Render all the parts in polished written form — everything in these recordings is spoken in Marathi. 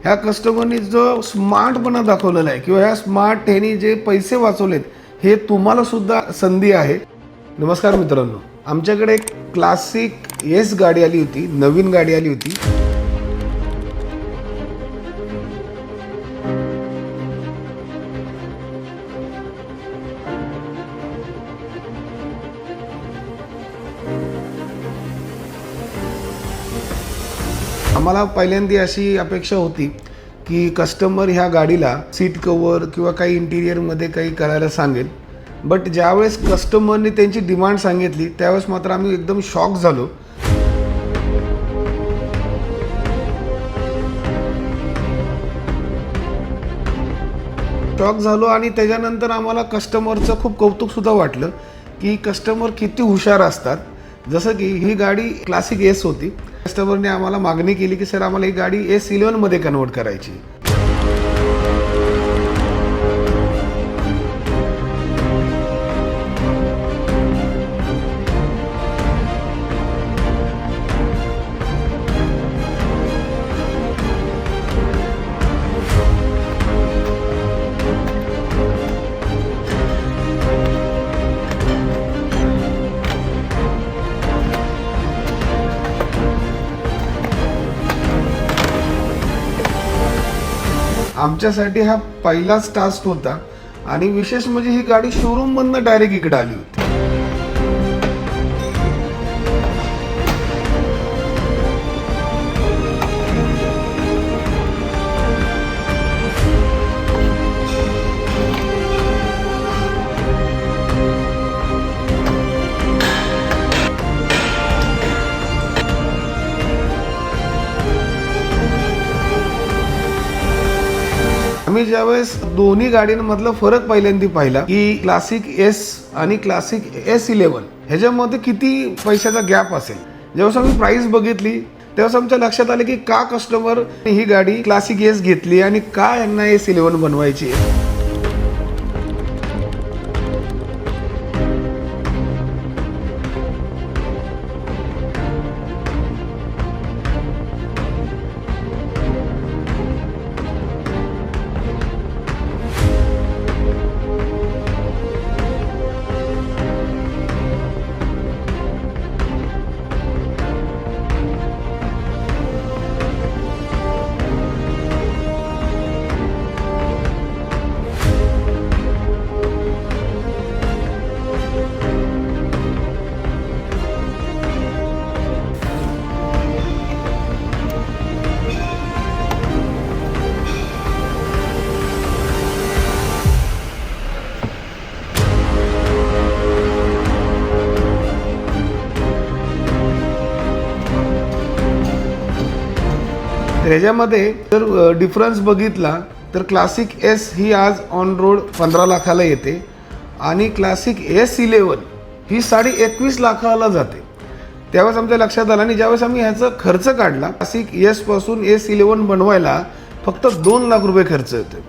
ह्या कस्टमरनी जो स्मार्टपणा दाखवलेला आहे किंवा ह्या स्मार्ट ह्यानी जे पैसे वाचवलेत हे तुम्हाला सुद्धा संधी आहे. नमस्कार मित्रांनो, आमच्याकडे एक क्लासिक एस गाडी आली होती, नवीन गाडी आली होती. आम्हाला पहिल्यांदा अशी अपेक्षा होती की कस्टमर ह्या गाडीला सीट कवर किंवा काही इंटिरियरमध्ये काही करायला सांगेल, बट ज्यावेळेस कस्टमरने त्यांची डिमांड सांगितली त्यावेळेस मात्र आम्ही एकदम शॉक झालो. आणि त्याच्यानंतर आम्हाला कस्टमरचं खूप कौतुकसुद्धा वाटलं की कस्टमर किती हुशार असतात. जसं की ही गाडी क्लासिक एस होती. कस्टमरने आम्हाला मागणी केली की सर आम्हाला ही गाडी S11 मध्ये कन्वर्ट करायची. आमच्यासाठी हा पहिलाच टास्क होता आणि विशेष म्हणजे ही गाडी शोरूम मधनं डायरेक्ट इकडे आली होती. आम्ही ज्यावेळेस दोन्ही गाड्यांमधला फरक पहिल्यांदा पाहिला की क्लासिक एस आणि क्लासिक S11 ह्याच्यामध्ये किती पैशाचा गॅप असेल, जेव्हा आम्ही प्राइस बघितली तेव्हा आमच्या लक्षात आले की का कस्टमर ही गाडी क्लासिक एस घेतली आणि का यांना S11 बनवायची आहे. ह्याच्यामध्ये जर डिफरन्स बघितला तर क्लासिक एस ही आज ऑन रोड 15 लाखाला येते आणि क्लासिक S11 ही 21.5 लाखाला जाते. त्यावेळेस आमच्या लक्षात आलं आणि ज्यावेळेस आम्ही ह्याचा खर्च काढला, क्लासिक एस पासून S11 बनवायला फक्त 2 लाख रुपये खर्च येतो.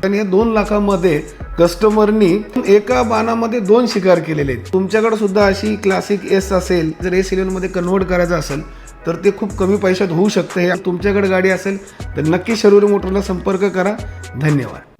आणि या 2 लाखामध्ये कस्टमरनी एका बाणामध्ये 2 शिकार केलेले आहेत. तुमच्याकडे सुद्धा अशी क्लासिक एस असेल, जर S11 मध्ये कन्वर्ट करायचं असेल तर ते खूप कमी पैशात होऊ शकतं. हे तुमच्याकडे गाडी असेल तर नक्की शर्वरी मोटरला संपर्क करा. धन्यवाद.